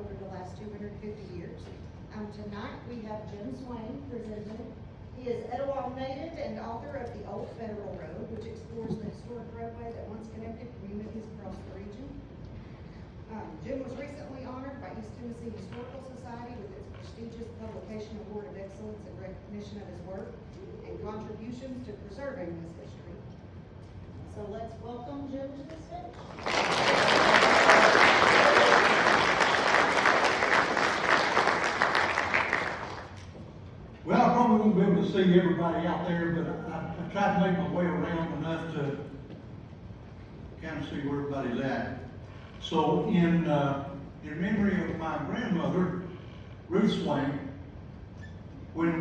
over the last 250 years. Tonight we have Jim Swayne presenting. He is Etowah native and author of The Old Federal Road, which explores the historic roadway that once connected communities across the region. Jim was recently honored by East Tennessee Historical Society with its prestigious Publication Award of Excellence in recognition of his work and contributions to preserving this history. So let's welcome Jim to the stage. Well, I probably won't be able to see everybody out there, but I tried to make my way around enough to kind of see where everybody's at. So in memory of my grandmother, Ruth Swayne, when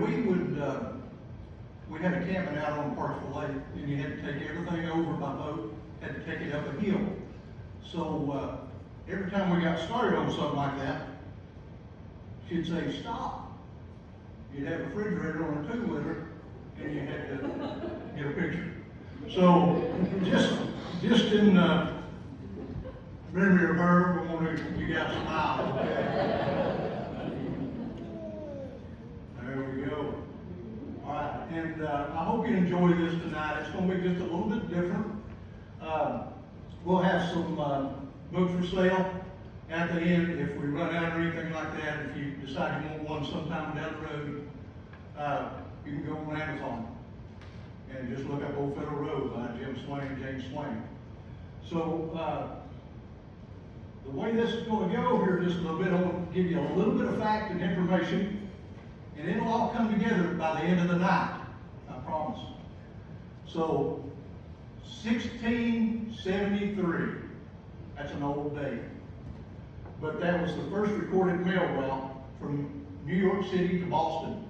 we had a cabin out on Parksville Lake, and you had to take everything over by boat, had to take it up a hill. So every time we got started on something like that, she'd say, "Stop." You'd have a refrigerator on a 2-liter, and you had to get a picture. So just in memory of her, we want to you guys smile. There we go. All right, and I hope you enjoy this tonight. It's going to be just a little bit different. We'll have some books for sale at the end. If we run out or anything like that, if you decide you want one sometime down the road, you can go on Amazon and just look up Old Federal Road by Jim Swayne, James Swayne. So the way this is going to go here just a little bit, I'm going to give you a little bit of fact and information, and it'll all come together by the end of the night, I promise. So 1673, that's an old date. But that was the first recorded mail route from New York City to Boston.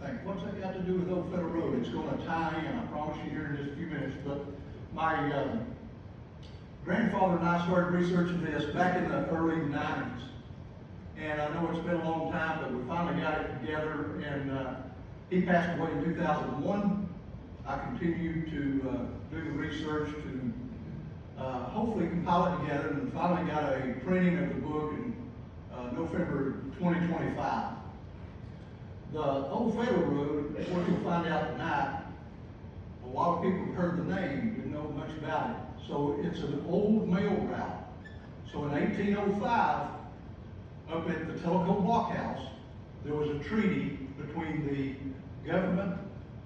Think, what's that got to do with Old Federal Road? It's going to tie in, I promise you, here in just a few minutes. But my grandfather and I started researching this back in the early 90s. And I know it's been a long time, but we finally got it together. And he passed away in 2001. I continued to do the research to hopefully compile it together, and finally got a printing of the book in November 2025. The Old Federal Road, what you'll find out tonight, a lot of people have heard the name, didn't know much about it. So it's an old mail route. So in 1805, up at the Telephone Blockhouse, there was a treaty between the government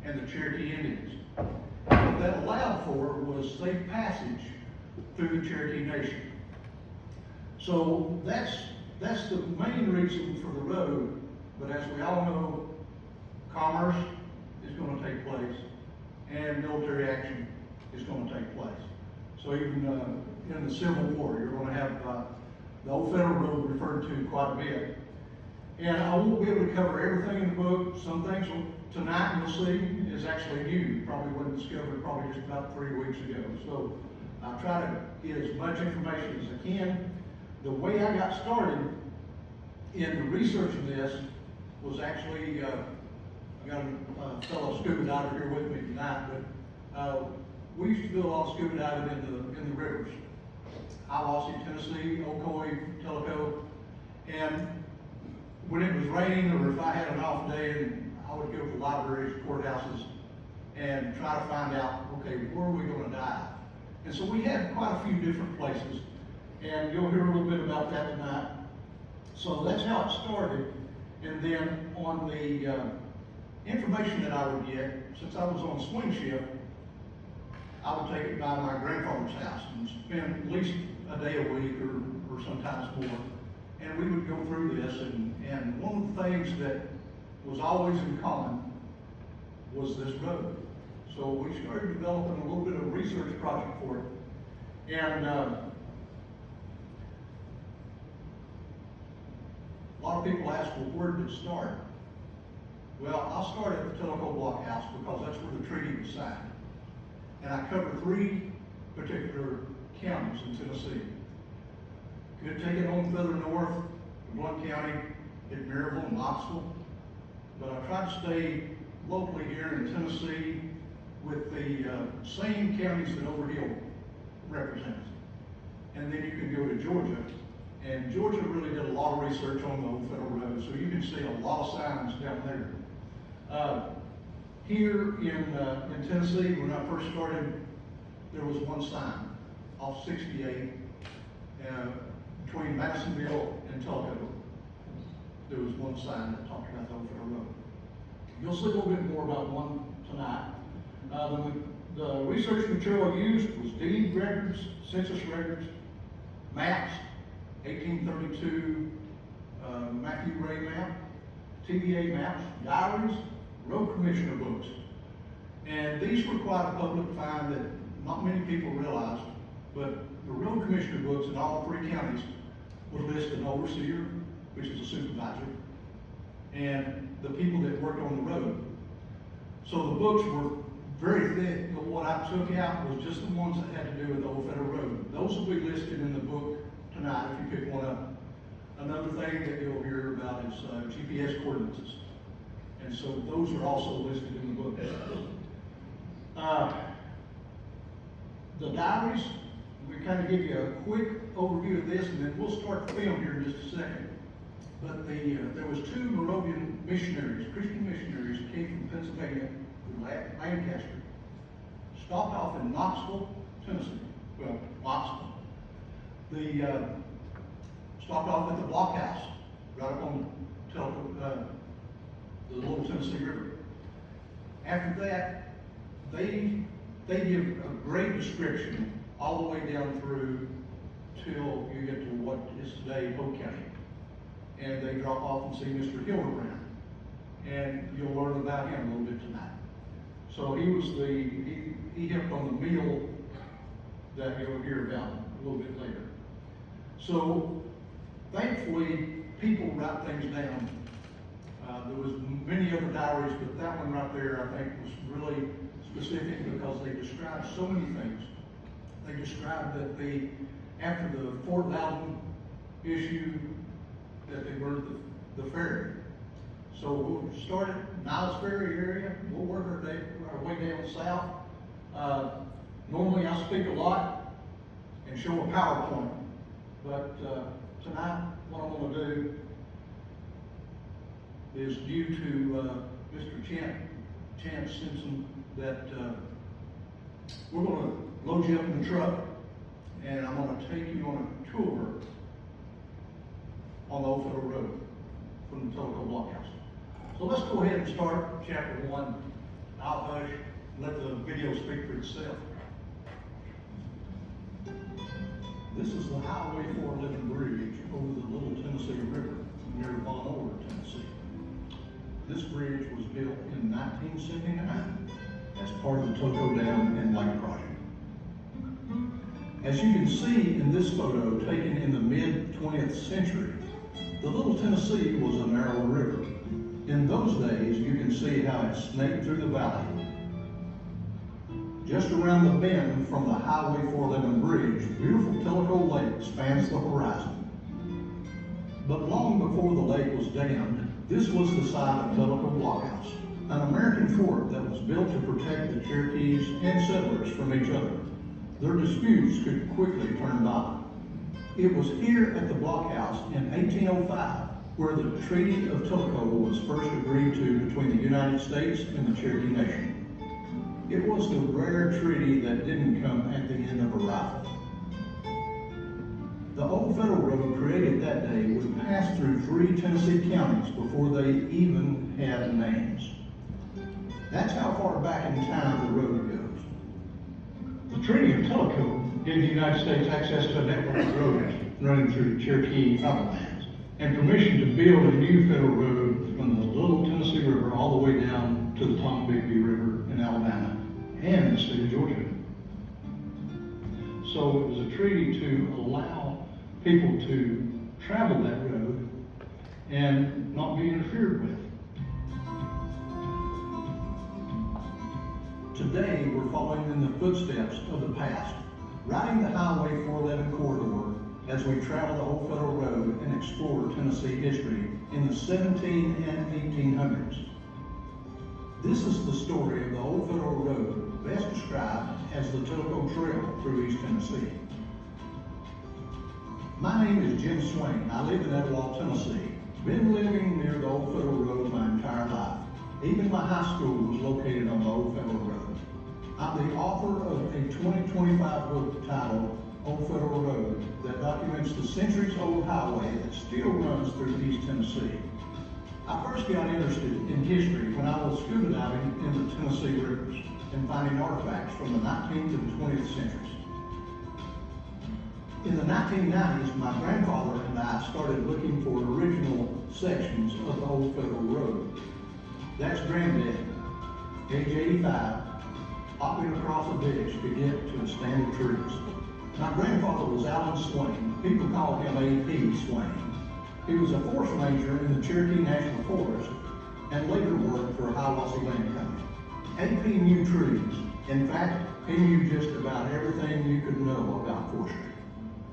and the Cherokee Indians. And what that allowed for was safe passage through the Cherokee Nation. So that's the main reason for the road. But as we all know, commerce is going to take place, and military action is going to take place. So even in the Civil War, you're going to have the Old Federal Road referred to quite a bit. And I won't be able to cover everything in the book. Some things tonight you'll see is actually new. Probably wasn't discovered probably just about 3 weeks ago. So I'll try to get as much information as I can. The way I got started in the research of this was actually, I got a fellow scuba diver here with me tonight, but we used to do a lot of scuba diving in the rivers. Hiawassee, Tennessee, Ocoee, Tellico, and when it was raining or if I had an off day, I would go to the libraries, courthouses, and try to find out, okay, where are we going to dive? And so we had quite a few different places, and you'll hear a little bit about that tonight. So that's how it started. And then on the information that I would get, since I was on swing shift, I would take it by my grandfather's house and spend at least a day a week or sometimes more. And we would go through this, and one of the things that was always in common was this road. So we started developing a little bit of a research project for it. And a lot of people ask, well, where did it start? Well, I'll start at the Telephone Blockhouse because that's where the treaty was signed. And I covered 3 particular counties in Tennessee. Could take it on further north to Blount County, at Maryville and Knoxville. But I tried to stay locally here in Tennessee with the same counties that Overhill represents. And then you can go to Georgia And Georgia really did a lot of research on the old federal road, so you can see a lot of signs down there. Here in Tennessee, when I first started, there was one sign off 68 between Madisonville and Tulsa. There was one sign that talked about the old federal road. You'll see a little bit more about one tonight. The research material used was deed records, census records, maps, 1832 Matthew Ray map, TVA maps, diaries, road commissioner books. And these were quite a public find that not many people realized, but the road commissioner books in all three counties would list an overseer, which is a supervisor, and the people that worked on the road. So the books were very thick, but what I took out was just the ones that had to do with the old federal road. Those will be listed in the book tonight if you pick one up. Another thing that you'll hear about is GPS coordinates. And so those are also listed in the book. The diaries, we kind of give you a quick overview of this, and then we'll start the film here in just a second. But there was two Moravian missionaries, Christian missionaries, who came from Pennsylvania, Lancaster, stopped off in Knoxville, Tennessee. Well, Knoxville. Stopped off at the blockhouse, right up on the Little Tennessee River. After that, they give a great description all the way down through till you get to what is today Polk County. And they drop off and see Mr. Hildebrand. And you'll learn about him a little bit tonight. So he helped on the meal that you'll hear about a little bit later. So thankfully, people write things down. There was many other diaries, but that one right there, I think, was really specific because they described so many things. They described that after the Fort Loudon issue, that they were the ferry. So we'll start at Niles Ferry area. We'll work our way down south. Normally I speak a lot and show a PowerPoint, but tonight what I'm going to do is due to Mr. Chance Simpson that we're going to load you up in the truck and I'm going to take you on a tour on the old federal road from the Tellico Blockhouse. So let's go ahead and start chapter 1. I'll hush and let the video speak for itself. This is the Highway 411 bridge over the Little Tennessee River near Von Orr, Tennessee. This bridge was built in 1979 as part of the Toco Dam and Lake Project. As you can see in this photo taken in the mid-20th century, the Little Tennessee was a narrow river. In those days, you can see how it snaked through the valley. Just around the bend from the Highway 411 bridge, beautiful Tellico Lake spans the horizon. But long before the lake was dammed, this was the site of Tellico Blockhouse, an American fort that was built to protect the Cherokees and settlers from each other. Their disputes could quickly turn violent. It was here at the blockhouse in 1805 where the Treaty of Tellico was first agreed to between the United States and the Cherokee Nation. It was the rare treaty that didn't come at the end of a rifle. The old federal road created that day would pass through 3 Tennessee counties before they even had names. That's how far back in time the road goes. The Treaty of Tellico gave the United States access to a network of roads running through Cherokee Uplands and permission to build a new federal road from the Little Tennessee River all the way down to the Tombigbee River in Alabama and the state of Georgia. So it was a treaty to allow people to travel that road and not be interfered with. Today, we're following in the footsteps of the past, riding the Highway 411 corridor as we travel the old federal road and explore Tennessee history in the 17 and 1800s. This is the story of the old federal road, best described as the Tellico Trail through East Tennessee. My name is Jim Swayne. I live in Etowah, Tennessee. Been living near the Old Federal Road my entire life. Even my high school was located on the Old Federal Road. I'm the author of a 2025 book titled Old Federal Road that documents the centuries-old highway that still runs through East Tennessee. I first got interested in history when I was scuba diving in the Tennessee rivers and finding artifacts from the 19th and 20th centuries. In the 1990s, my grandfather and I started looking for original sections of the Old Federal Road. That's Granddad, age 85, hopping across a ditch to get to a stand of trees. My grandfather was Allen Swayne. People called him A.P. Swayne. He was a forest ranger in the Cherokee National Forest and later worked for Hiawassee Land Company. A.P. knew trees. In fact, he knew just about everything you could know about forestry.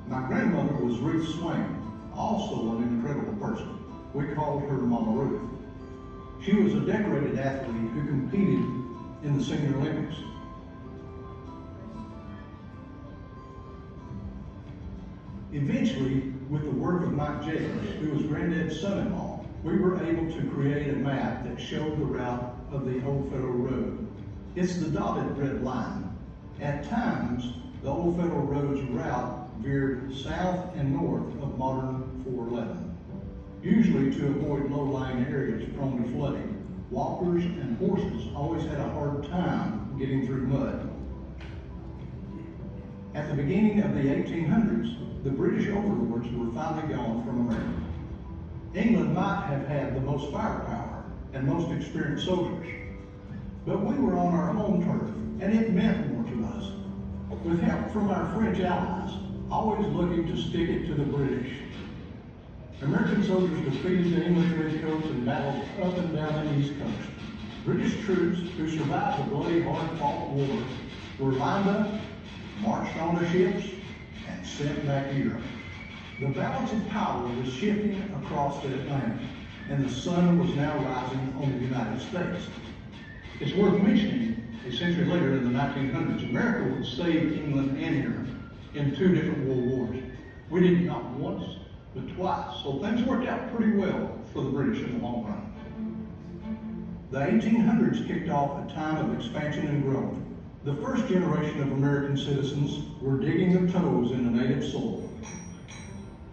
My grandmother was Ruth Swayne, also an incredible person. We called her Mama Ruth. She was a decorated athlete who competed in the Senior Olympics. Eventually, with the work of Mike Jacobs, who was Granddad's son-in-law, we were able to create a map that showed the route of the Old Federal Road. It's the dotted red line. At times, the Old Federal Road's route veered south and north of modern 411, usually to avoid low-lying areas prone to flooding. Walkers and horses always had a hard time getting through mud. At the beginning of the 1800s, the British overlords were finally gone from America. England might have had the most firepower and most experienced soldiers, but we were on our home turf, and it meant more to us. With help from our French allies, always looking to stick it to the British, American soldiers defeated the English redcoats in battles up and down the East Coast. British troops who survived the bloody, hard-fought war were lined up, marched onto ships, and sent back to Europe. The balance of power was shifting across the Atlantic, and the sun was now rising on the United States. It's worth mentioning, a century later in the 1900s, America would save England and Europe in 2 different world wars. We did it not once, but twice, so things worked out pretty well for the British in the long run. The 1800s kicked off a time of expansion and growth. The first generation of American citizens were digging their toes in the native soil.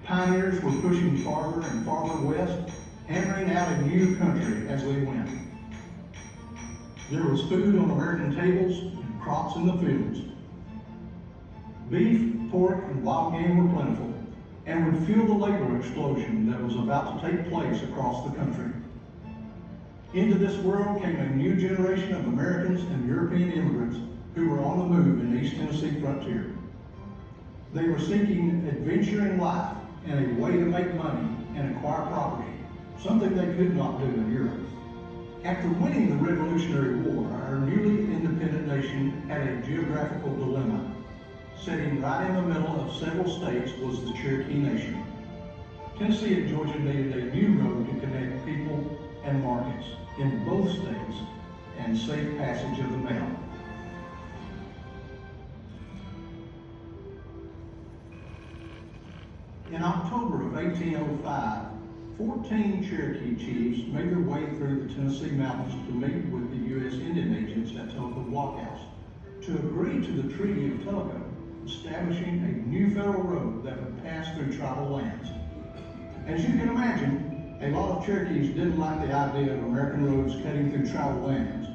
Pioneers were pushing farther and farther west, hammering out a new country as they went. There was food on American tables and crops in the fields. Beef, pork, and wild game were plentiful and would fuel the labor explosion that was about to take place across the country. Into this world came a new generation of Americans and European immigrants who were on the move in the East Tennessee frontier. They were seeking adventure in life and a way to make money and acquire property, something they could not do in Europe. After winning the Revolutionary War, our newly independent nation had a geographical dilemma. Sitting right in the middle of several states was the Cherokee Nation. Tennessee and Georgia needed a new road to connect people and markets in both states and safe passage of the mail. In October of 1805, 14 Cherokee chiefs made their way through the Tennessee mountains to meet with the U.S. Indian agents at Telephone Blockhouse to agree to the Treaty of Telephone, establishing a new federal road that would pass through tribal lands. As you can imagine, a lot of Cherokees didn't like the idea of American roads cutting through tribal lands.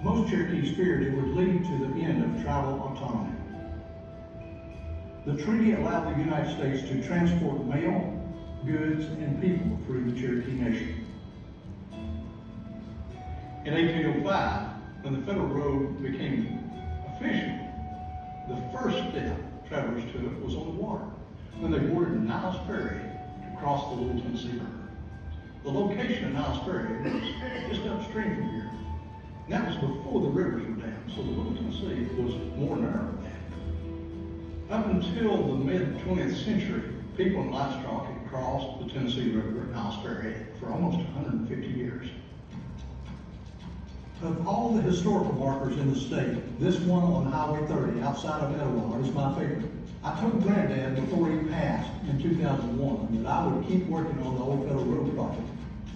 Most Cherokees feared it would lead to the end of tribal autonomy. The treaty allowed the United States to transport mail, goods, and people through the Cherokee Nation. In 1805, when the federal road became official, the first step travelers took was on the water, when they boarded Niles Ferry to cross the Little Tennessee River. The location of Niles Ferry was just upstream from here. And that was before the rivers were dam, so the Little Tennessee was more narrow then. Up until the mid-20th century, people in livestock had crossed the Tennessee River at Niles Ferry for almost 150 years. Of all the historical markers in the state, this one on Highway 30 outside of Etowah is my favorite. I told Granddad before he passed in 2001 that I would keep working on the Old Federal Road project,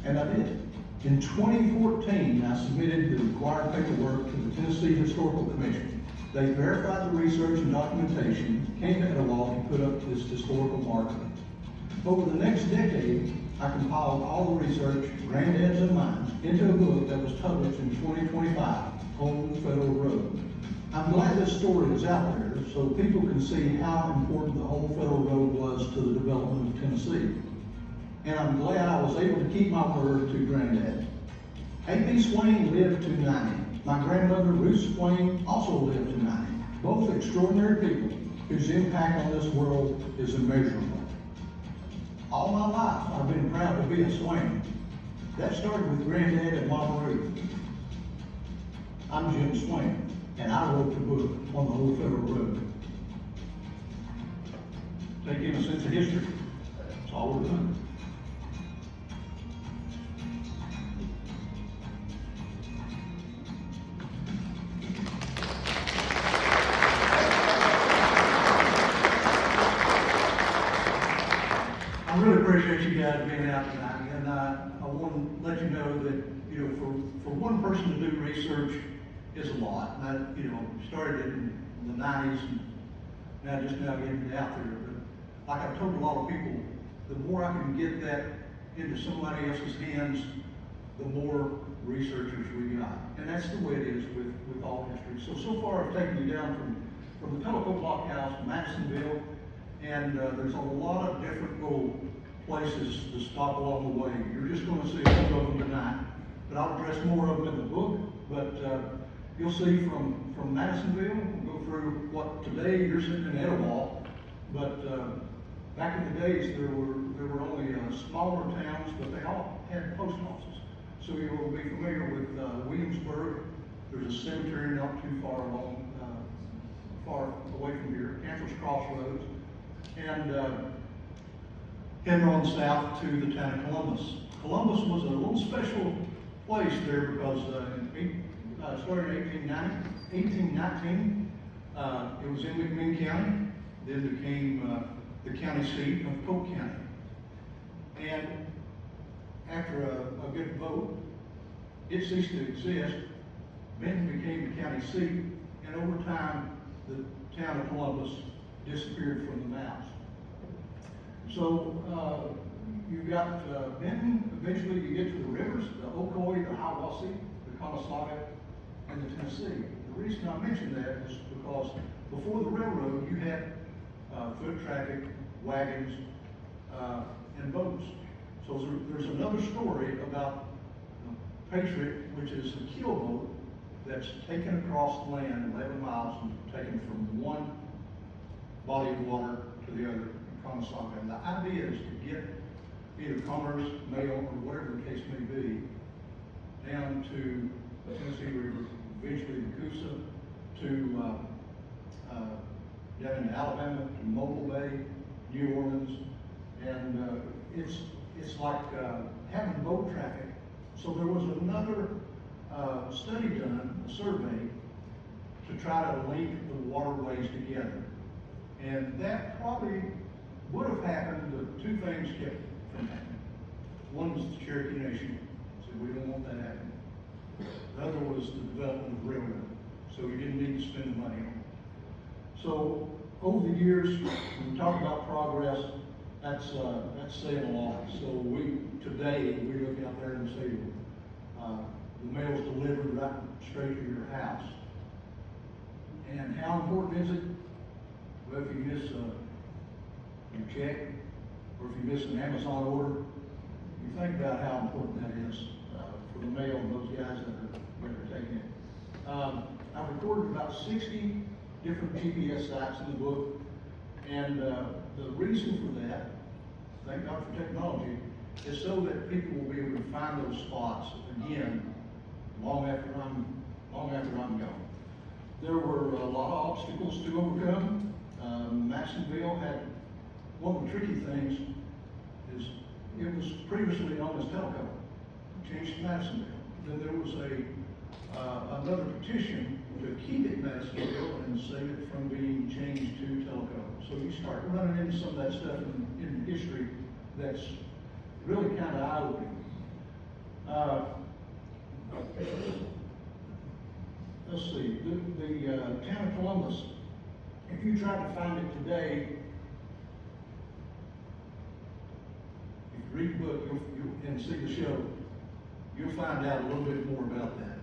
and I did. In 2014, I submitted the required paperwork to the Tennessee Historical Commission. They verified the research and documentation, came to Etowah to put up this historical marker. Over the next decade, I compiled all the research, Granddad's and mine, into a book that was published in 2025, Old Federal Road. I'm glad this story is out there so people can see how important the Old Federal Road was to the development of Tennessee. And I'm glad I was able to keep my word to Granddad. A.B. Swayne lived to 90. My grandmother, Ruth Swayne, also lived to 90. Both extraordinary people whose impact on this world is immeasurable. All my life, I've been proud to be a Swayne. That started with Granddad and Mama Ruth. I'm Jim Swayne, and I wrote the book on the Old Federal Road. Take in a sense of history. That's all we're doing. I really appreciate you guys being out tonight, and I want to let you know that, for one person to do research is a lot. And I, started in the 90s, and now just now getting it out there. But like I've told a lot of people, the more I can get that into somebody else's hands, the more researchers we got. And that's the way it is with all history. So far I've taken you down from the Telephone Blockhouse to Madisonville, and there's a lot of different little places to stop along the way. You're just going to see a few of them tonight, but I'll address more of them in the book. But you'll see from Madisonville, we'll go through what today you're sitting in Etowah, but back in the days there were only smaller towns, but they all had post offices. So you will be familiar with Williamsburg. There's a cemetery not too far away from here, Cantor's Crossroads, and heading on south to the town of Columbus. Columbus was a little special place there because started in 1819. It was in McMinn County, then became the county seat of Polk County. And after a good vote, it ceased to exist. Benton became the county seat, and over time, the town of Columbus disappeared from the maps. So you've got Benton. Eventually, you get to the rivers: the Ocoee, the Hiwassee, the Conasauga, and the Tennessee. The reason I mention that is because before the railroad, you had foot traffic, wagons, and boats. So there's another story about Patriot, which is a keel boat that's taken across the land 11 miles and taken from one body of water to the other in Conasauga. And the idea is to get either commerce, mail, or whatever the case may be, down to the Tennessee River, eventually the Coosa, to down into Alabama, to Mobile Bay, New Orleans, and it's like having boat traffic. So there was another study done, a survey, to try to link the waterways together. And that probably would have happened, but two things kept from happening. One was the Cherokee Nation, so we don't want that happening. The other was the development of railroad, so we didn't need to spend the money on it. So over the years, when we talk about progress, that's saying a lot. So today we look out there and say the mail's delivered right straight to your house. And how important is it? Well, if you miss your check, or if you miss an Amazon order, you think about how important that is for the mail and those guys that are taking it. I've recorded about 60 different GPS sites in the book, and the reason for that, thank God for technology, is so that people will be able to find those spots again long after I'm gone. There were a lot of obstacles to overcome. Madisonville had one of the tricky things is it was previously known as Telco. Changed to Madisonville. Then there was a another petition to keep it Madisonville and save it from being changed to Telco. So you start running into some of that stuff in history that's really kind of eye-opening. Let's see, the town of Columbus, if you tried to find it today, if you read the book and see the show, you'll find out a little bit more about that.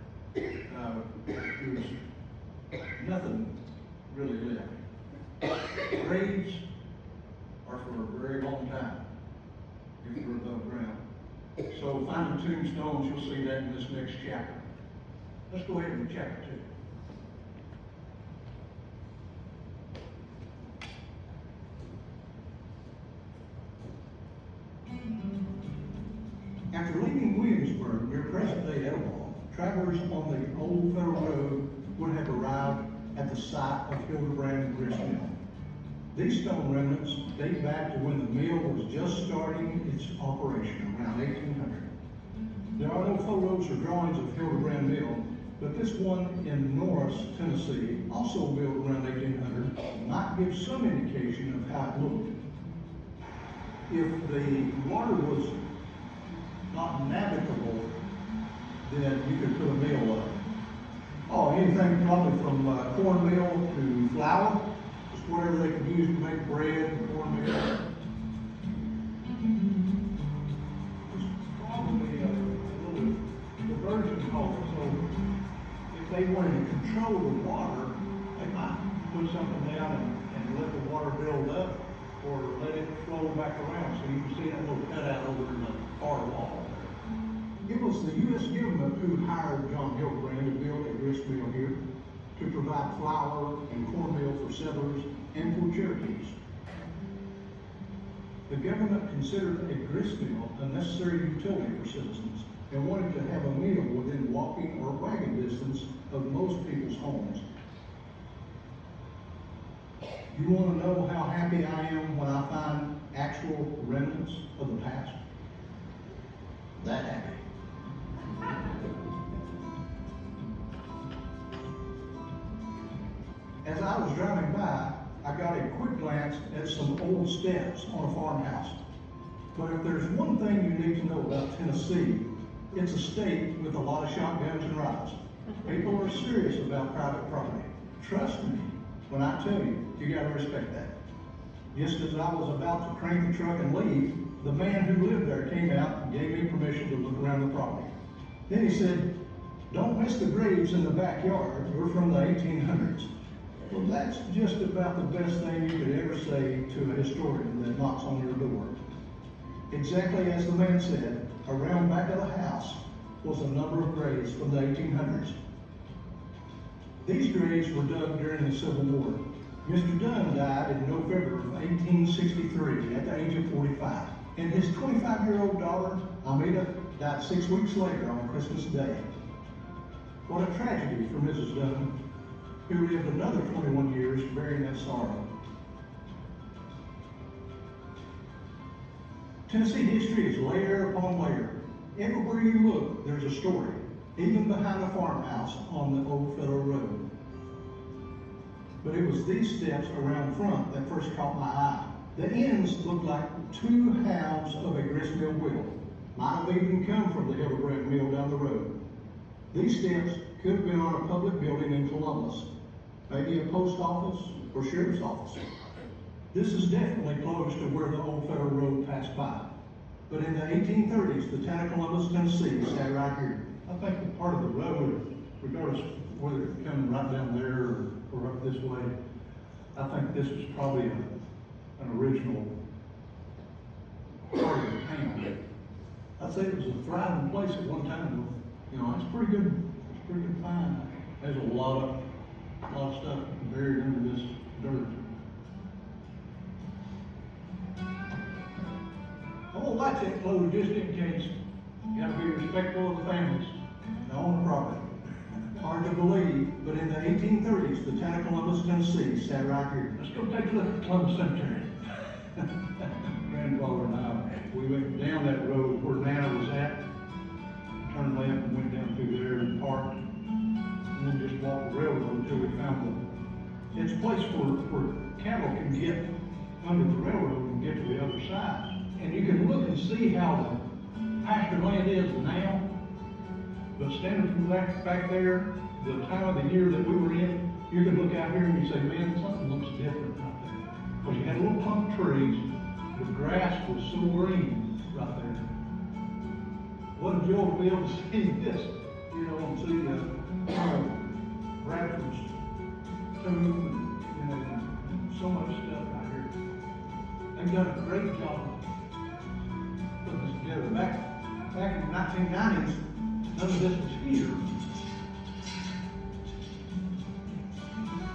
There's nothing really left. Graves are for a very long time, if you're above ground. So find the tombstones, you'll see that in this next chapter. Let's go ahead and chapter 2. After leaving Williamsburg near present-day Etowah, travelers on the old Federal Road would have arrived at the site of Hildebrand Grist Mill. These stone remnants date back to when the mill was just starting its operation, around 1800. There are no photos or drawings of Hildebrand Mill, but this one in Norris, Tennessee, also built around 1800, might give some indication of how it looked. If the water was not navigable, then you could put a mill up. Oh, anything probably from cornmeal to flour, just whatever they could use to make bread and cornmeal. It's probably a little diversion culture, so if they wanted to control the water, they might put something down and let the water build up, or let it flow back around. So you can see that little cutout over in the far wall. It was the U.S. government who hired John Hildebrand to build a grist mill here to provide flour and cornmeal for settlers and for Cherokees. The government considered a grist mill a necessary utility for citizens and wanted to have a mill within walking or wagon distance of most people's homes. You want to know how happy I am when I find actual remnants of the past? That happy. As I was driving by, I got a quick glance at some old steps on a farmhouse. But if there's one thing you need to know about Tennessee, it's a state with a lot of shotguns and rifles. People are serious about private property. Trust me when I tell you, you gotta respect that. Just as I was about to crank the truck and leave, the man who lived there came out and gave me permission to look around the property. Then he said, "Don't miss the graves in the backyard. We're from the 1800s. Well, that's just about the best thing you could ever say to a historian that knocks on your door. Exactly as the man said, around back of the house was a number of graves from the 1800s. These graves were dug during the Civil War. Mr. Dunn died in November of 1863 at the age of 45. And his 25-year-old daughter, Amita, died 6 weeks later on Christmas Day. What a tragedy for Mrs. Dunn, who lived another 21 years bearing that sorrow." Tennessee history is layer upon layer. Everywhere you look, there's a story, even behind a farmhouse on the old Federal Road. But it was these steps around front that first caught my eye. The ends looked like two halves of a grist mill wheel. Might have even come from the Hildebrand Mill down the road. These steps could have been on a public building in Columbus, maybe a post office or sheriff's office. This is definitely close to where the old Federal Road passed by. But in the 1830s, the town of Columbus, Tennessee sat right here. I think the part of the road, regardless of whether it's coming right down there or up this way, I think this was probably an original part of the town. I'd say it was a thriving place at one time. You know, it's pretty good. It's pretty good find. There's a lot of stuff buried under this dirt. I won't light that closed just in case. You gotta be respectful of the families that own the property. Hard to believe, but in the 1830s, the town of Columbus, Tennessee sat right here. Let's go take a look at Columbus Cemetery. Grandfather and I, we went down that road where Nana was at, turned left and went down through there and parked. and then just walk the railroad until we found it's a place where cattle can get under the railroad and get to the other side. And you can look and see how the pasture land is now. But standing from back there, the time of the year that we were in, you could look out here and you say, man, something looks different right there. Because you had little plum trees, the grass was so green right there. What a joy to be able to see this, you know, and see the Bradford's tomb, and, you know, so much stuff out here. They've done a great job putting this together. Back in the 1990s, none of this was here.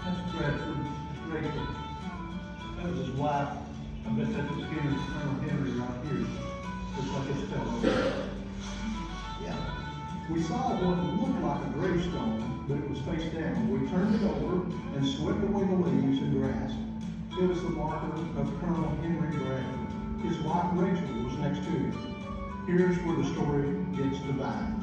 That's Bradford. It's great. That was his wife. I bet that's his Colonel Henry right here. Just like his fellow. Yeah. We saw what looked like a gravestone, but it was face down. We turned it over and swept away the leaves and grass. It was the marker of Colonel Henry Bradford. His wife Rachel was next to him. Here's where the story gets divine.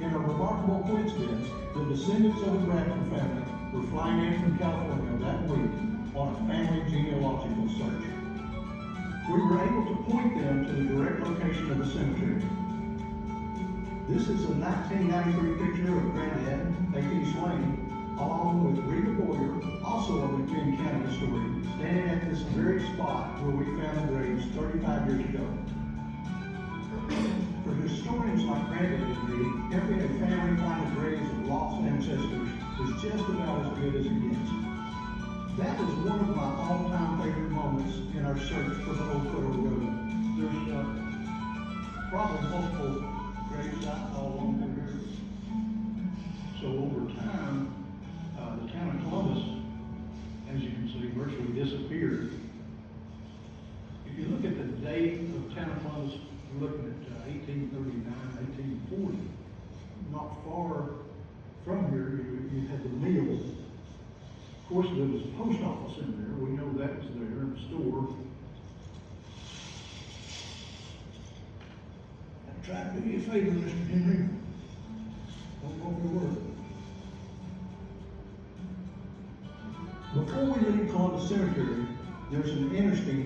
In a remarkable coincidence, the descendants of the Bradford family were flying in from California that week on a family genealogical search. We were able to point them to the direct location of the cemetery. This is a 1993 picture of Granddad, A.T. Swayne, along with Rita Boyer, also a McLean County historian, standing at this very spot where we found the graves 35 years ago. For historians like Granddad and me, helping a family find the graves of lost ancestors is just about as good as it gets. That was one of my all-time favorite moments in our search for the Old Federal Road. There's probably multiple graves out all along through here. So over time, the town of Columbus, as you can see, virtually disappeared. If you look at the date of town of Columbus, you're looking at 1839, 1840. Not far from here, you had the mill. Of course, there was a post office in there. We know that was there, and a store. I tried to do you a favor, Mr. Henry. Don't go over your word. Before we leave Columbus Cemetery, there's an interesting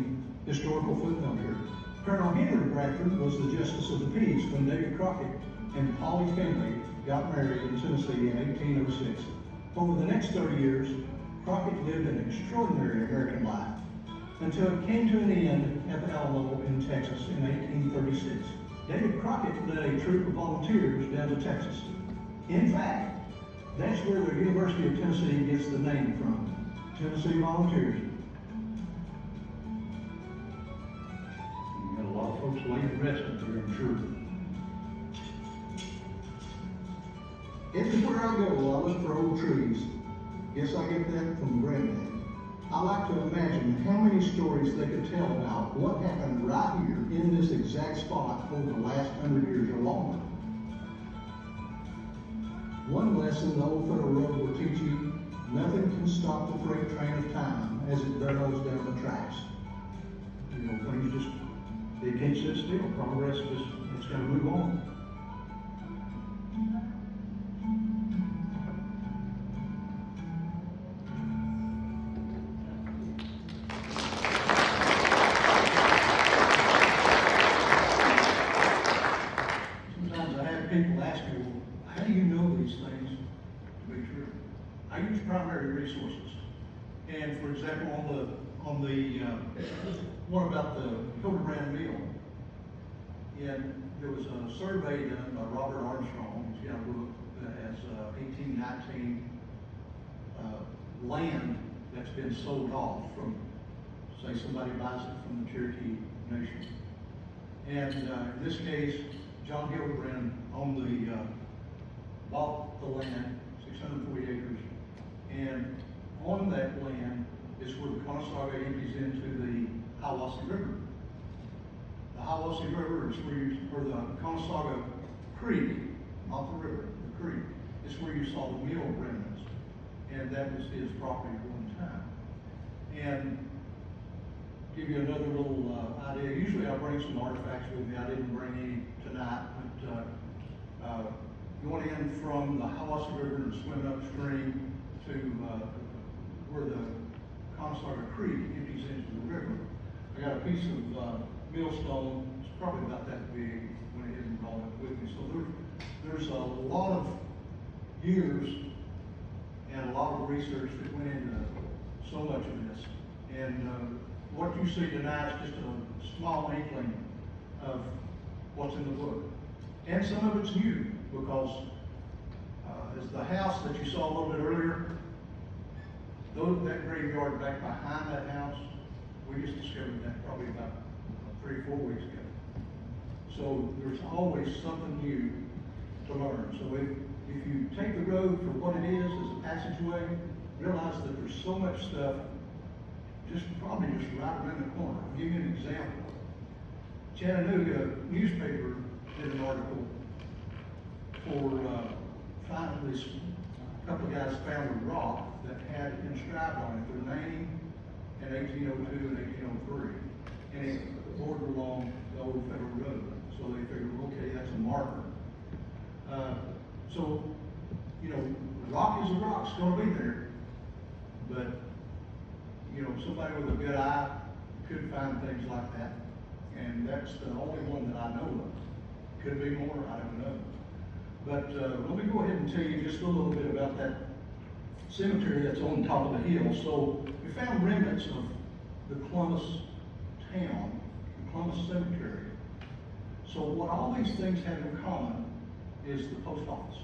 historical footnote here. Colonel Henry Bradford was the Justice of the Peace when David Crockett and Polly Finley got married in Tennessee in 1806. Over the next 30 years, Crockett lived an extraordinary American life until it came to an end at the Alamo in Texas in 1836. David Crockett led a troop of volunteers down to Texas. In fact, that's where the University of Tennessee gets the name from, Tennessee Volunteers. You got a lot of folks laying to rest up there, I'm sure. Everywhere I go, I look for old trees. Guess I get that from Granddad. I like to imagine how many stories they could tell about what happened right here in this exact spot over the last 100 years or longer. One lesson the Old Federal Road will teach you: nothing can stop the freight train of time as it barrels down the tracks. You know, things just, they can't sit still. Progress just, it's going to move on. Sometimes I have people ask me, well, how do you know these things to be true? I use primary resources. And for example, on the one about the Hildebrand Mill, and there was a survey done by Robert Armstrong. He's got a book that has 1819 land that's been sold off from, say, somebody buys it from the Cherokee Nation. And in this case, John Hildebrand owned bought the land, 640 acres, and on that land is where the Conestoga empties into the Hiwassee River. The Hiwassee River is where the Conestoga Creek, not the river, the creek, is where you saw the mill remnants. And that was his property at one time. And give you another little idea. Usually I bring some artifacts with me. I didn't bring any tonight, but going in from the Hiwassee River and swimming upstream to where the Conestoga Creek empties into the river. I got a piece of millstone, it's probably about that big, went ahead and brought it with me. So there's a lot of years and a lot of research that went into so much of this. And what you see tonight is just a small inkling of what's in the book. And some of it's new, because as the house that you saw a little bit earlier, that graveyard back behind that house, we just discovered that probably about 3 or 4 weeks ago. So there's always something new to learn. So if you take the road for what it is as a passageway, realize that there's so much stuff probably just right around the corner. I'll give you an example. Chattanooga newspaper did an article for finding this. A couple of guys found a rock that had inscribed on it their name in 1802 and 1803, and it bordered along the old federal road. So they figured, okay, that's a marker. So, you know, a rock is a rock, it's going to be there. But, you know, somebody with a good eye could find things like that. And that's the only one that I know of. Could be more, I don't know. But let me go ahead and tell you just a little bit about that cemetery that's on top of the hill. So we found remnants of the Columbus town, the Columbus cemetery. So what all these things have in common is the post office.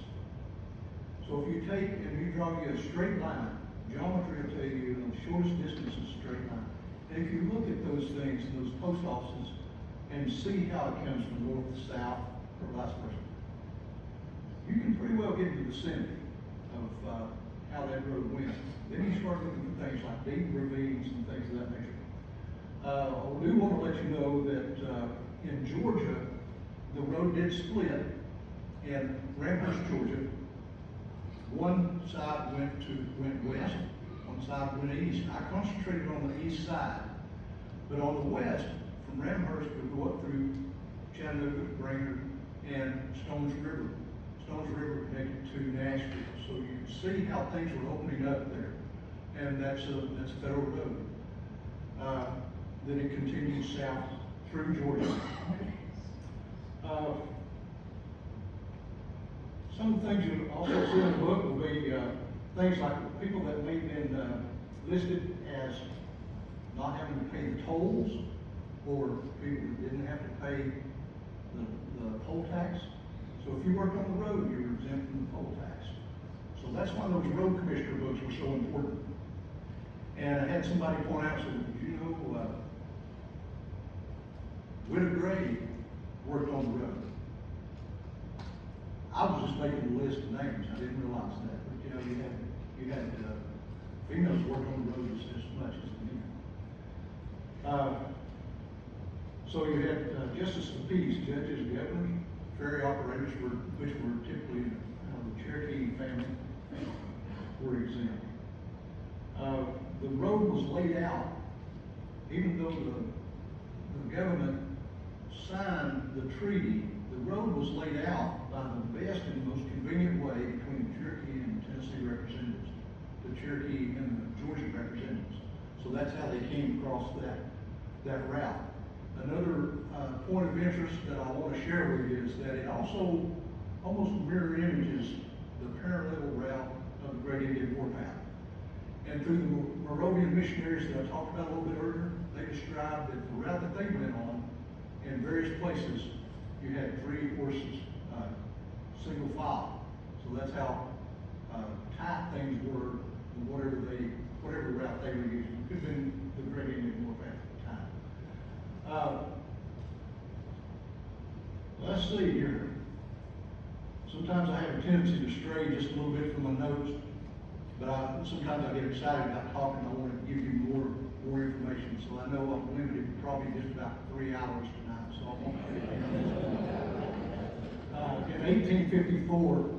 So if you take and you draw you a straight line, geometry will tell you the shortest distance is a straight line. And if you look at those things, those post offices, and see how it comes from north to south, or vice versa, you can pretty well get to the vicinity of how that road went. Then you start looking for things like deep ravines and things of that nature. I do want to let you know that in Georgia, the road did split in Ramhurst, Georgia. One side went west, one side went east. I concentrated on the east side, but on the west, from Ramhurst, we go up through Chattanooga, Brainerd, and Stones River. Stones River connected to Nashville, so you can see how things were opening up there, and that's a federal road. Then it continues south through Georgia. Some of the things you also see in the book will be things like people that may have been listed as not having to pay the tolls, or people that didn't have to pay the poll tax. So if you worked on the road, you were exempt from the poll tax. So that's why those road commissioner books were so important. And I had somebody point out, said, did you know Widow Gray worked on the road? I was just making a list of names. I didn't realize that. But you know, you had females work on the road just as much as the men. So you had justice of the peace, judges, governors, ferry operators, which were typically the Cherokee family, were exempt. The road was laid out, even though the government signed the treaty, the road was laid out by the best and most convenient way between the Cherokee and Tennessee representatives, the Cherokee and the Georgia representatives. So that's how they came across that route. Another point of interest that I want to share with you is that it also almost mirror images the parallel route of the Great Indian Warpath. And through the Moravian missionaries that I talked about a little bit earlier, they described that the route that they went on, in various places, you had 3 horses, single file. So that's how tight things were in whatever route they were using. It could have been the Great Indian Warpath at the time. Let's see here. Sometimes I have a tendency to stray just a little bit from my notes, but sometimes I get excited about talking. I want to give you more information. So I know I'm limited to probably just about 3 hours tonight, so I won't take in 1854,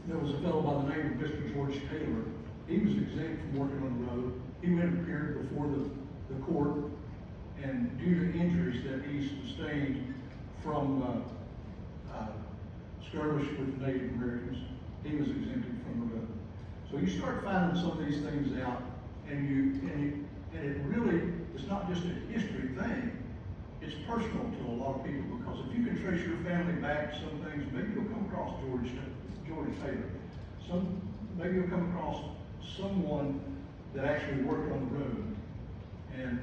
there was a fellow by the name of Mr. George Taylor. He was exempt from working on the road. He went and appeared before the court, and due to injuries that he sustained from skirmished with Native Americans. He was exempted from the road. So you start finding some of these things out, and it really, it's not just a history thing, it's personal to a lot of people, because if you can trace your family back to some things, maybe you'll come across George Taylor. Maybe you'll come across someone that actually worked on the road. And,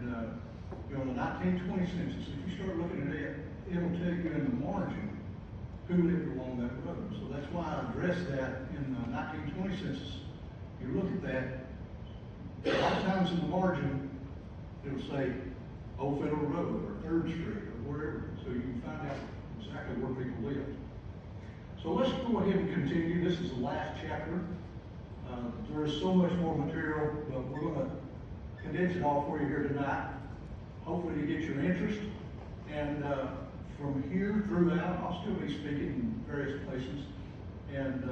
the 1920 census, if you start looking at it, it'll tell you in the margin who lived along that road. So that's why I addressed that in the 1920 census. You look at that, a lot of times in the margin, it'll say Old Federal Road or 3rd Street or wherever, so you can find out exactly where people lived. So let's go ahead and continue. This is the last chapter. There is so much more material, but we're going to condense it all for you here tonight. Hopefully to get your interest. And from here throughout, I'll still be speaking in various places. And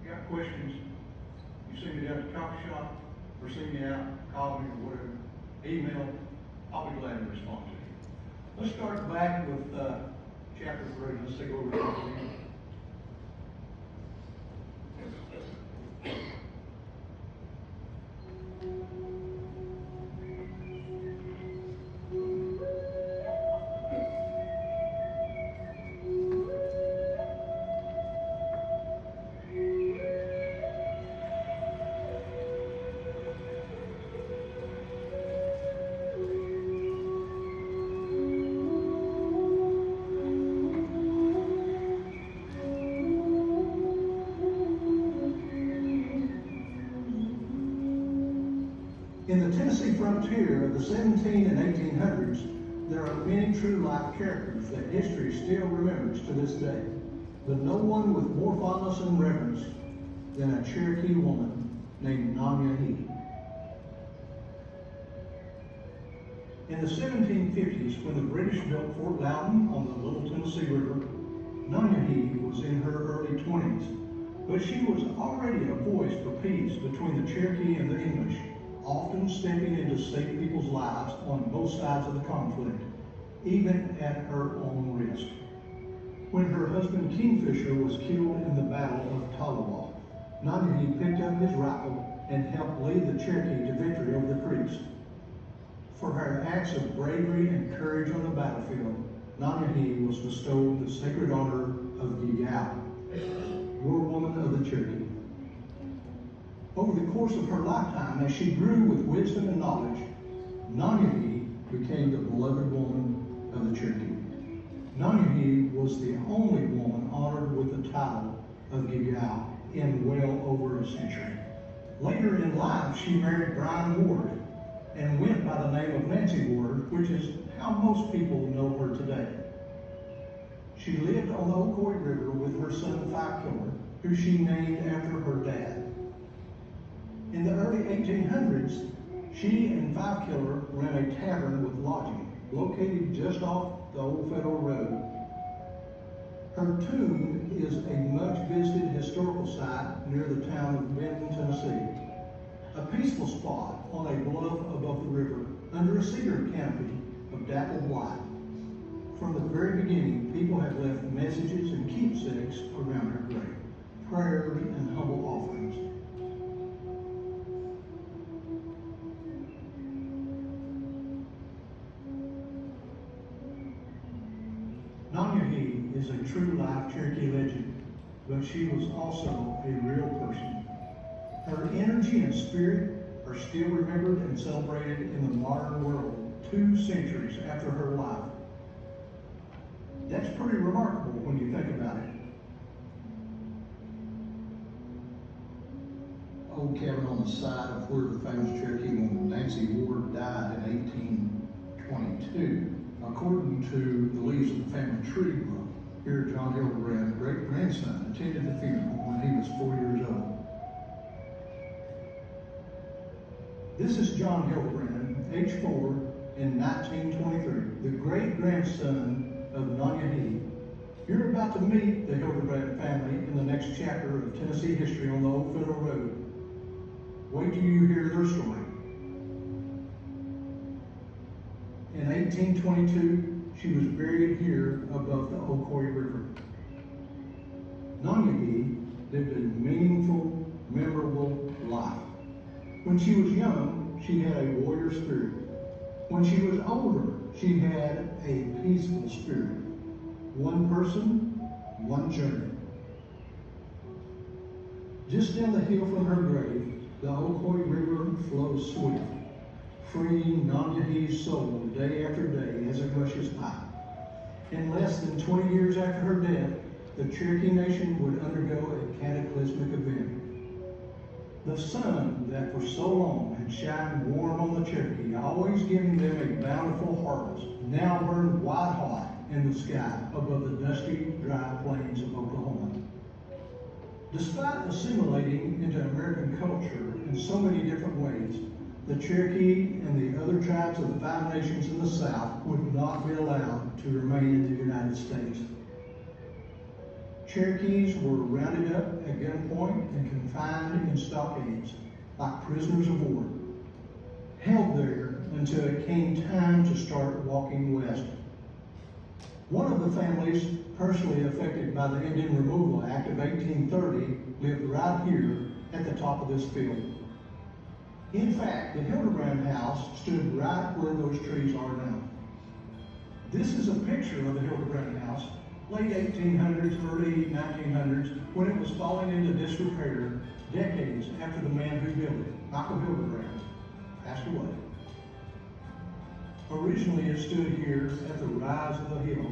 you got questions, you see me down at the coffee shop, or see me out, call me or whatever, email, I'll be glad to respond to you. Let's start back with chapter 3. Let's take over chapter 3. In the Tennessee frontier of the 17 and 1800s, there are many true-life characters that history still remembers to this day, but no one with more fondness and reverence than a Cherokee woman named Nanya. In the 1750s, when the British built Fort Loudon on the Little Tennessee River, Nanya was in her early 20s, but she was already a voice for peace between the Cherokee and the English, often stepping in to save people's lives on both sides of the conflict, even at her own risk. When her husband Kingfisher was killed in the Battle of Etowah, Nanya picked up his rifle and helped lead the Cherokee to victory over the Creeks. For her acts of bravery and courage on the battlefield, Nanya was bestowed the sacred honor of Gigao, War Woman of the Cherokee. Over the course of her lifetime, as she grew with wisdom and knowledge, Nanya became the beloved woman of the Cherokee. Nanya was the only woman honored with the title of Gigao in well over a century. Later in life, she married Brian Ward and went by the name of Nancy Ward, which is how most people know her today. She lived on the Ocoee River with her son Five Killer, who she named after her dad. In the early 1800s, she and Five Killer ran a tavern with lodging, located just off the Old Federal Road. Her tomb is a much-visited historical site near the town of Benton, Tennessee. A peaceful spot on a bluff above the river, under a cedar canopy of dappled white. From the very beginning, people have left messages and keepsakes around her grave, prayers and humble offerings. Nanya is a true-life Cherokee legend, but she was also a real person. Her energy and spirit are still remembered and celebrated in the modern world 2 centuries after her life. That's pretty remarkable when you think about it. Old cabin on the site of where the famous Cherokee woman Nancy Ward died in 1822. According to the leaves of the family tree book, here John Hildebrand, great-grandson, attended the funeral when he was 4 years old. This is John Hildebrand, age 4, in 1923, the great-grandson of Nanya. You're about to meet the Hildebrand family in the next chapter of Tennessee history on the Old Federal Road. Wait till you hear their story. In 1822, she was buried here above the Ocoee River. Nanyehi lived a meaningful, memorable life. When she was young, she had a warrior spirit. When she was older, she had a peaceful spirit. One person, one journey. Just down the hill from her grave, the Ocoee River flows swift, freeing Nanyehi's soul day after day as it rushes by. In less than 20 years after her death, the Cherokee Nation would undergo a cataclysmic event. The sun that for so long had shined warm on the Cherokee, always giving them a bountiful harvest, now burned white hot in the sky above the dusty, dry plains of Oklahoma. Despite assimilating into American culture in so many different ways, the Cherokee and the other tribes of the 5 nations in the South would not be allowed to remain in the United States. Cherokees were rounded up at gunpoint and confined in stockades like prisoners of war, held there until it came time to start walking west. One of the families personally affected by the Indian Removal Act of 1830 lived right here at the top of this field. In fact, the Hildebrand house stood right where those trees are now. This is a picture of the Hildebrand house, late 1800s, early 1900s, when it was falling into disrepair decades after the man who built it, Michael Hildebrand, passed away. Originally, it stood here at the rise of the hill,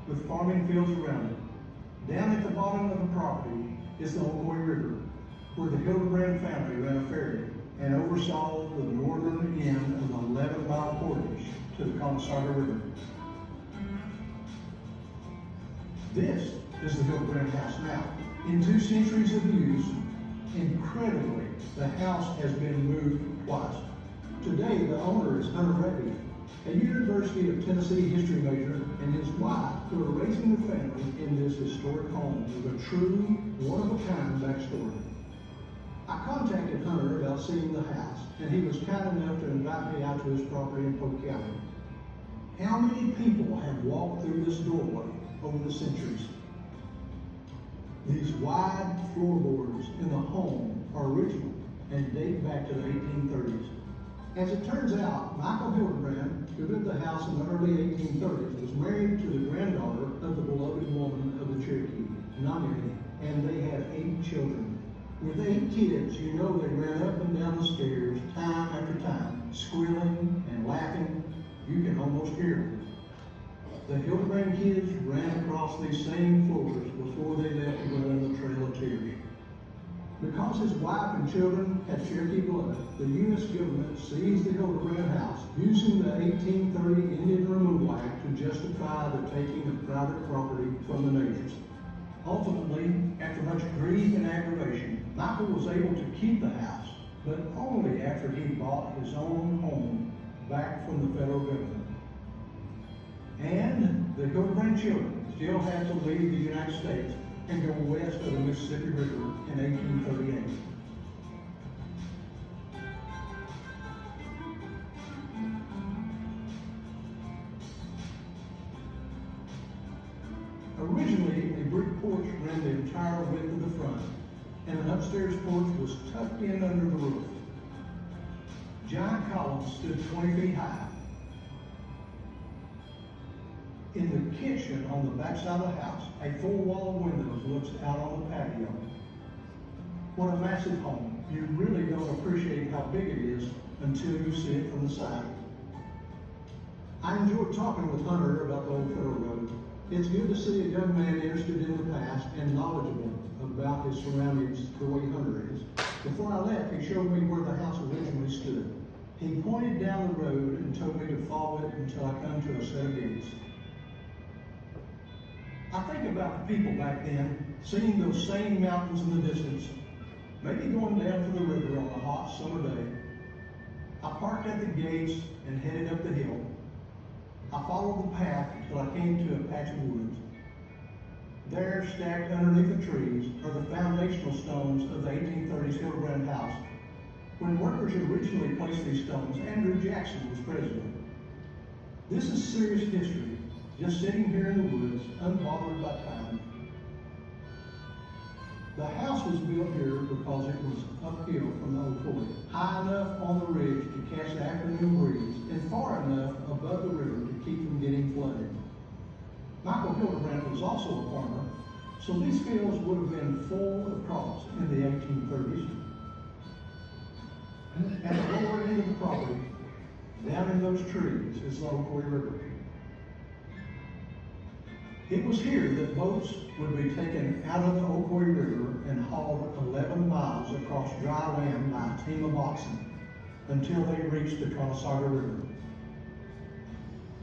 with farming fields around it. Down at the bottom of the property is the Ocoee River, where the Hildebrand family ran a ferry and oversaw the northern end of the 11-mile portage to the Conasauga River. This is the Hildebrand house now. In 2 centuries of use, incredibly, the house has been moved twice. Today, the owner is Hunter Reddy, a University of Tennessee history major, and his wife, who are raising the family in this historic home with a true, one-of-a-kind backstory. I contacted Hunter about seeing the house, and he was kind enough to invite me out to his property in Polk County. How many people have walked through this doorway over the centuries? These wide floorboards in the home are original and date back to the 1830s. As it turns out, Michael Hildebrand, who built the house in the early 1830s, was married to the granddaughter of the beloved woman of the Cherokee, Nanyehi, and they had 8 children. With 8 kids, you know they ran up and down the stairs time after time, squealing and laughing. You can almost hear them. The Hildebrand kids ran across these same floors before they left to go on the Trail of Tears. Because his wife and children had Cherokee blood, the U.S. government seized the Hildebrand house, using the 1830 Indian Removal Act to justify the taking of private property from the neighbors. Ultimately, after much grief and aggravation, Michael was able to keep the house, but only after he bought his own home back from the federal government. And the Hildebrand children still had to leave the United States and go west of the Mississippi River in 1838. Originally, a brick porch ran the entire width of the front, and an upstairs porch was tucked in under the roof. Giant columns stood 20 feet high. In the kitchen on the backside of the house, a full wall of windows looks out on the patio. What a massive home. You really don't appreciate how big it is until you see it from the side. I enjoyed talking with Hunter about the old federal road. It's good to see a young man interested in the past and knowledgeable about his surroundings the way Hunter is. Before I left, he showed me where the house originally stood. He pointed down the road and told me to follow it until I come to a set of gates. I think about the people back then, seeing those same mountains in the distance, maybe going down to the river on a hot summer day. I parked at the gates and headed up the hill. I followed the path until I came to a patch of woods. There, stacked underneath the trees, are the foundational stones of the 1830s Hildebrand house. When workers originally placed these stones, Andrew Jackson was president. This is serious history, just sitting here in the woods, unbothered by time. The house was built here because it was uphill from the Ocoee, high enough on the ridge to catch the afternoon breeze, and far enough above the river to keep from getting flooded. Michael Hildebrand was also a farmer, so these fields would have been full of crops in the 1830s. At the lower end of the property, down in those trees, is the Ocoee River. It was here that boats would be taken out of the Ocoee River and hauled 11 miles across dry land by a team of oxen until they reached the Conasauga River.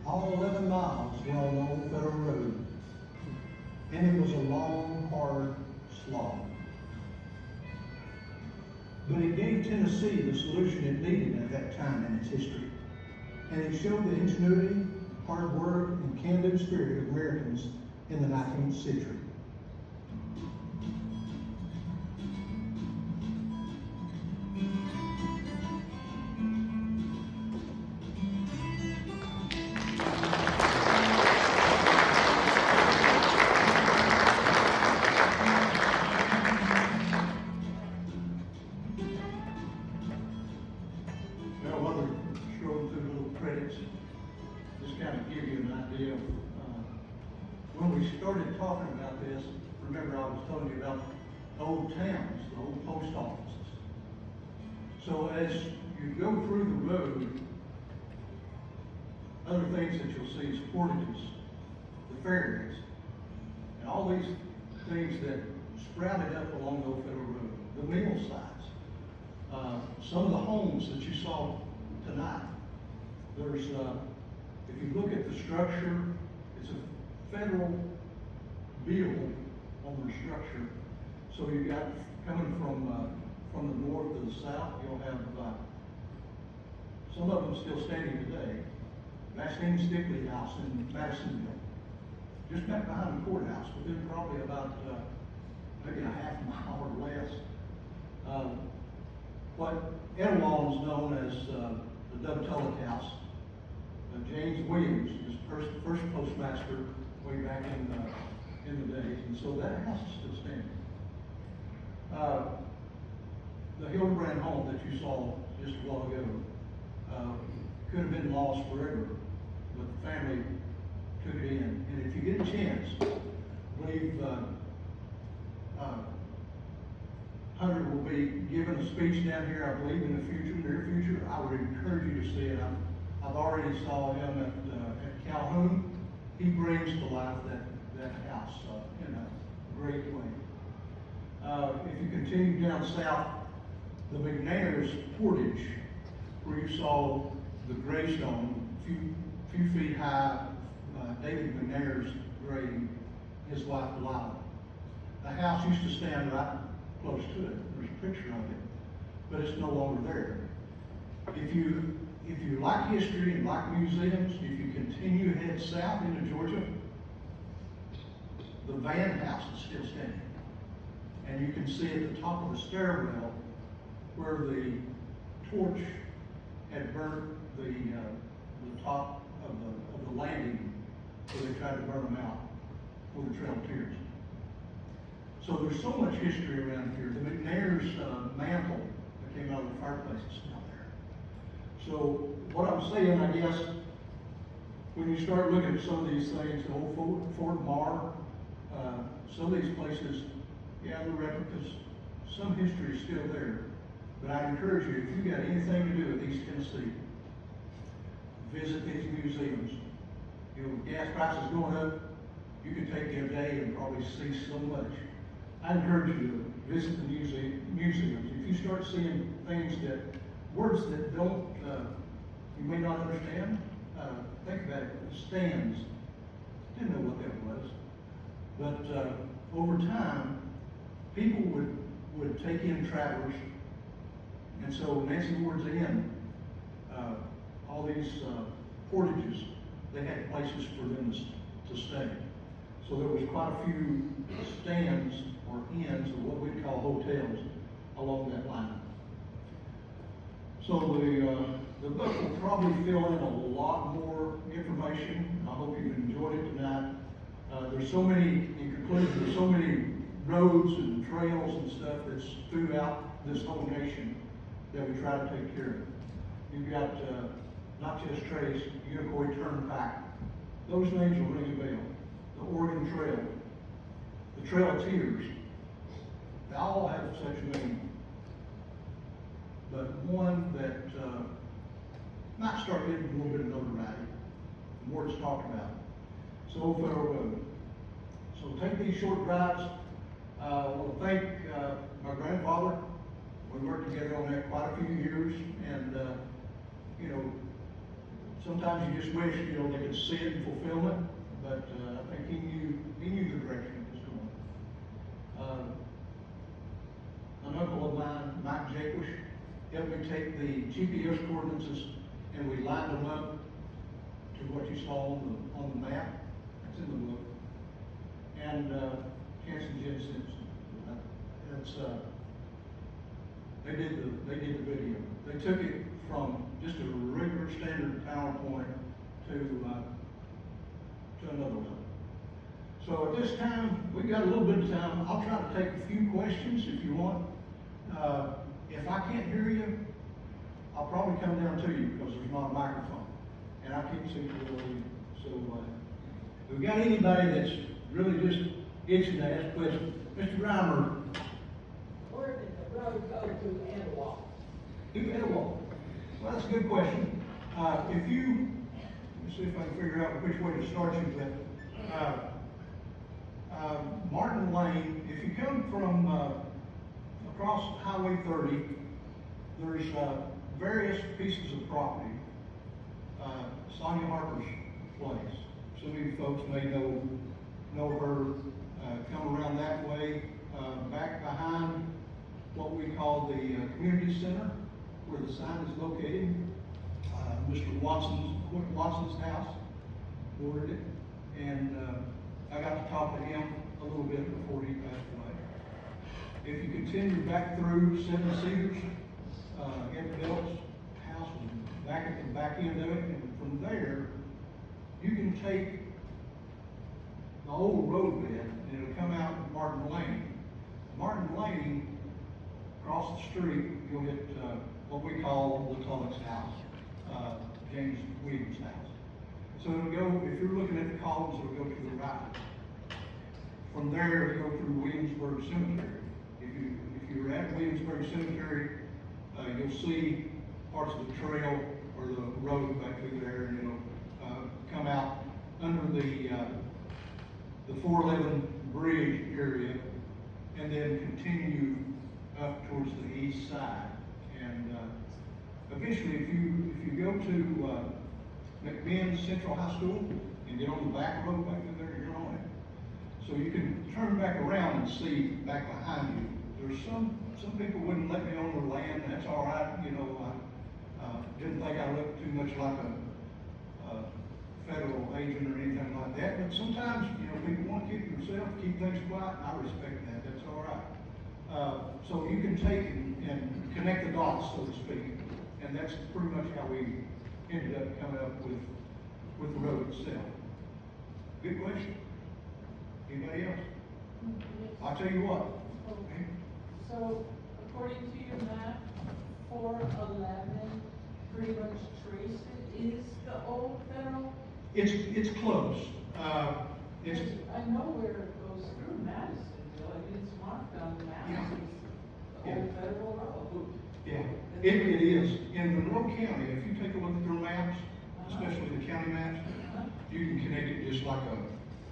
All 11 miles were on the old federal road, and it was a long, hard slog. But it gave Tennessee the solution it needed at that time in its history, and it showed the ingenuity, hard work, and can-do spirit of Americans in the 19th century. Well, while they're scrolling through the little credits, just kind of give you an idea of, when we started talking about this, remember I was telling you about the old towns, the old post offices. So as you go through the road, other things that you'll see is portages, the ferries, and all these things that sprouted up along the old federal road, the mill sites. Some of the homes that you saw tonight, there's, if you look at the structure, it's a federal bill on the structure. So you got, coming from the north to the south, you'll have, some of them still standing today. Vastine Stickley House in Madisonville, just back behind the courthouse, within probably about, maybe a half mile or less. What Etowah is known as the Dub Tulloch House. James Williams is first postmaster way back in the days, and so that house is still standing. The Hildebrand home that you saw just a while ago could have been lost forever, but the family took it in. And if you get a chance, believe Hunter will be giving a speech down here, I believe, in the future, near future. I would encourage you to see it. I've already saw him at Calhoun. He brings to life that house in a great way. If you continue down south, the McNair's Portage, where you saw the gravestone, a few feet high, David McNair's grave, his wife Delilah. The house used to stand right close to it. There's a picture of it, but it's no longer there. If you like history and like museums, if you continue to head south into Georgia, the Van House is still standing. And you can see at the top of the stairwell where the torch had burnt the top of the landing where they tried to burn them out for the Trail of Tears. So there's so much history around here. The McNair's mantle that came out of the fireplace is still there. So what I'm saying, I guess, when you start looking at some of these things, the old Fort Marr, some of these places, yeah, they're replicas. Some history is still there. But I encourage you, if you've got anything to do with East Tennessee, visit these museums. You know, gas prices going up, you can take a day and probably see so much. I encourage you to visit the museums. If you start seeing things words that don't, you may not understand, think about it. Stands, didn't know what that was. But over time, people would take in travelers. And so Nancy Ward's Inn, all these portages, they had places for them to stay. So there was quite a few stands or inns, or what we'd call hotels, along that line. So The book will probably fill in a lot more information. I hope you've enjoyed it tonight. There's so many, in conclusion, there's so many roads and trails and stuff that's throughout this whole nation that we try to take care of. You've got, not just Trace, Unicoi Turnpike. Those names will ring a bell. The Oregon Trail, the Trail of Tears, they all have such a meaning. But one that might start getting a little bit of notoriety, the more it's talked about. It's the Old Federal Road. So take these short drives. I want to thank my grandfather. We worked together on that quite a few years, and you know, sometimes you just wish, you know, they could see it in fulfillment, but I think he knew the direction it was going. An uncle of mine, Mike Jaquish, helped me take the GPS coordinates and we lined them up to what you saw on the map. It's in the book. And Chance and Jim Simpson. They did the video. They took it from just a regular standard PowerPoint to another level. So at this time, we've got a little bit of time. I'll try to take a few questions if you want. If I can't hear you, I'll probably come down to you because there's not a microphone. And I can't see you really. So if we've got anybody that's really just itching to ask questions. Mr. Grimer. Where did the road go to Etowah? To Etowah. Well, that's a good question. Let me see if I can figure out which way to start you with. Martin Lane, if you come from across Highway 30, there's various pieces of property. Sonia Harper's place. Some of you folks may know her. Come around that way, back behind what we call the community center, where the sign is located. Mr. Watson's house ordered it, and I got to talk to him a little bit before he passed away. If you continue back through Seven Cedars, Ed Bell's house is back at the back end of it, and from there, you can take the old road bed, and it'll come out in Martin Lane. Martin Lane, across the street, you'll hit what we call the Tulloch's house, James Williams' house. So it'll go, if you're looking at the columns, it'll go to the right. From there, it'll go through Williamsburg Cemetery. If you're at Williamsburg Cemetery, you'll see parts of the trail or the road back through there, and it'll come out under the 411 bridge area, and then continue up towards the east side. And eventually, if you go to McMinn Central High School and get on the back road back through there, you're on it. So you can turn back around and see back behind you. There's some people wouldn't let me on their land. That's all right. You know, I didn't think I looked too much like a federal agent or anything like that. But sometimes, you know, people want to keep themselves, keep things quiet, and I respect that. That's all right. So you can take and connect the dots, so to speak. And that's pretty much how we ended up coming up with the road itself. Good question. Anybody else? I'll tell you what. Okay. So, according to your map, 411 pretty much traces is the old federal? It's close. I know where it goes through Madisonville. It's marked on the map. Yeah. It's the Yeah. old federal road. Yeah, it is. In Monroe County, if you take a look at their maps, especially the county maps, you can connect it just like a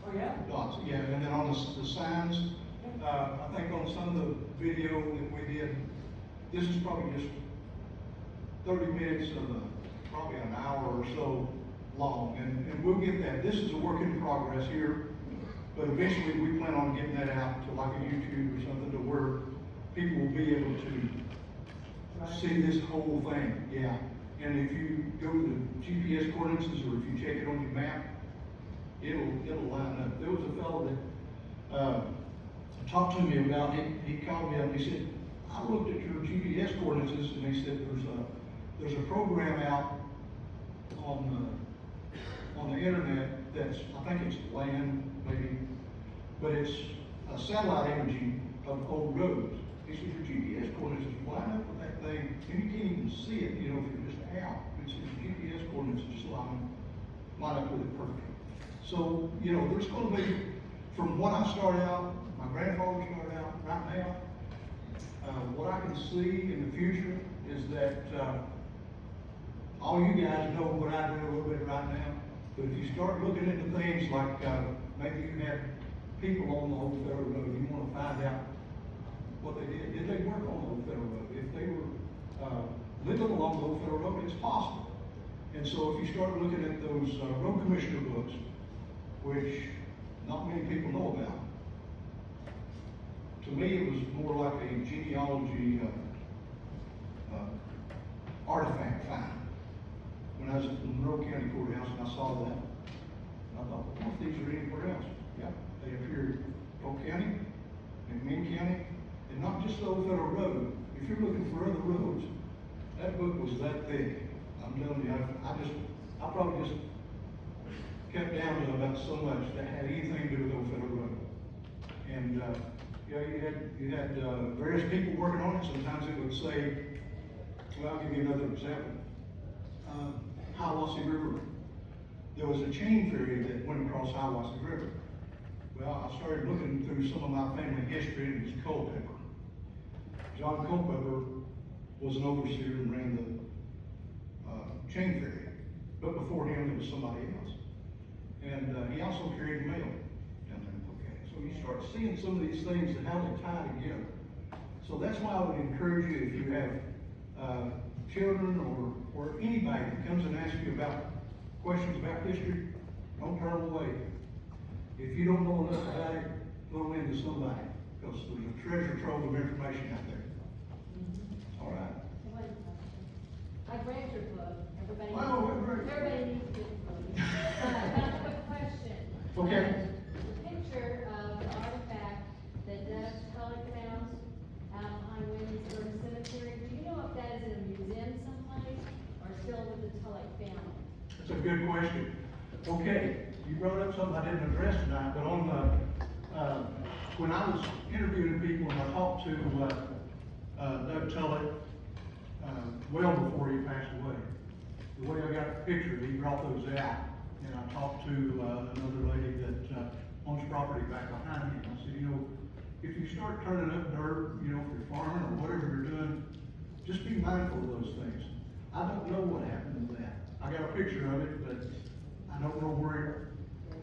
Oh, yeah? dots. Yeah, and then on the signs, I think on some of the video that we did, this is probably just 30 minutes of probably an hour or so long, and we'll get that. This is a work in progress here, but eventually we plan on getting that out to like a YouTube or something to where people will be able to see this whole thing. Yeah, and if you go to the GPS coordinates or if you check it on your map, it'll line up. There was a fellow that talked to me about it. He called me up and he said, I looked at your GPS coordinates and he said there's there's a program out on the internet that's, I think it's land, maybe, but it's a satellite imaging of old roads. This is your GPS coordinates, just line up with that thing, and you can't even see it, you know, if you're just out. It's your GPS coordinates, just line up with it perfectly. So, you know, there's gonna be, from what I started out, my grandfather started out, right now, what I can see in the future is that, all you guys know what I do a little bit right now, but if you start looking into things like, maybe you had people on the old federal road, you wanna find out what they did. Did they work on the old federal road? If they were, living along the old federal road, it's possible. And so if you start looking at those, road commissioner books, which not many people know about, to me, it was more like a genealogy, artifact find. When I was at the Monroe County Courthouse and I saw that, I thought, what if these are anywhere else? Yeah, they appear in Polk County, McMinn County, and not just the old federal road. If you're looking for other roads, that book was that thick. I'm telling you, I probably just kept down to about so much that had anything to do with old federal road. And, yeah, you had various people working on it. Sometimes it would say, well, I'll give you another example. Hiawassee River. There was a chain ferry that went across Hiawassee River. Well, I started looking through some of my family history, and it was Culpeper. John Culpeper was an overseer and ran the chain ferry. But before him, there was somebody else. And he also carried mail down there in Polk County. So you start seeing some of these things and how they tie together. So that's why I would encourage you, if you have children or anybody that comes and asks you about questions about history, don't turn them away. If you don't know enough about it, throw them into somebody, because there's a treasure trove of information out there. All right. I grabbed your book. Everybody, Well, great. everybody needs to get the book. I have a question. Okay. The picture of the artifact that Doug Tulloch found out behind Williamsburg Cemetery, do you know if that is in a museum someplace or still with the Tulloch family? That's a good question. Okay, you brought up something I didn't address tonight, but on the, when I was interviewing people and I talked to, Doug Tulloch, well before he passed away, the way I got the picture, he brought those out, and I talked to, another lady that, owns property back behind him. I said, you know, if you start turning up dirt, you know, if you're farming or whatever you're doing, just be mindful of those things. I don't know what happened to that. I got a picture of it, but I don't know where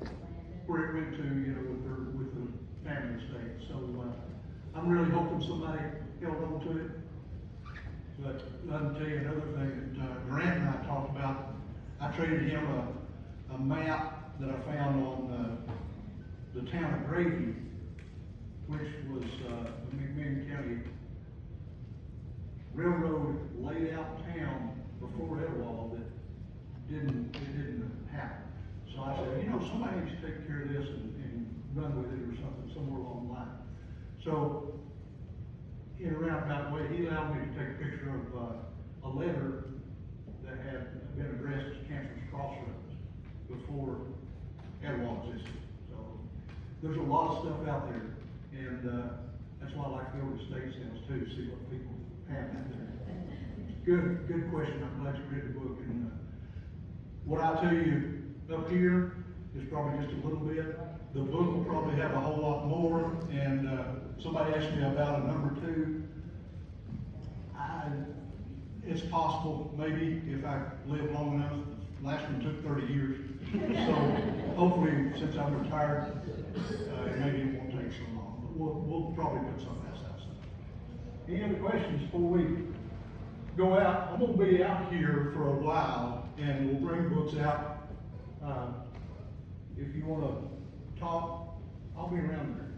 it went to, you know, with the family estate. So, I'm really hoping somebody held on to it. But let me tell you another thing that, Grant and I talked about. I traded him a map that I found on, the town of Grady, which was, the McMinn County railroad laid out town before Etowah that it didn't happen. So I said, you know, somebody needs to take care of this and run with it or something, somewhere along the line. So, in a roundabout way, he allowed me to take a picture of, a letter that had been addressed as Cancer's Crossroads before Etowah existed. So, there's a lot of stuff out there, and, that's why I like to go to state sales too, to see what people have out there. Good question. I'm glad you read the book. And what I tell you up here is probably just a little bit. The book will probably have a whole lot more. And somebody asked me about a number 2. It's possible, maybe, if I live long enough. The last one took 30 years. So hopefully, since I'm retired, maybe it won't take so long. But we'll probably put something else out soon. Any other questions before we go out? I'm gonna be out here for a while, and we'll bring books out. If you wanna talk, I'll be around there.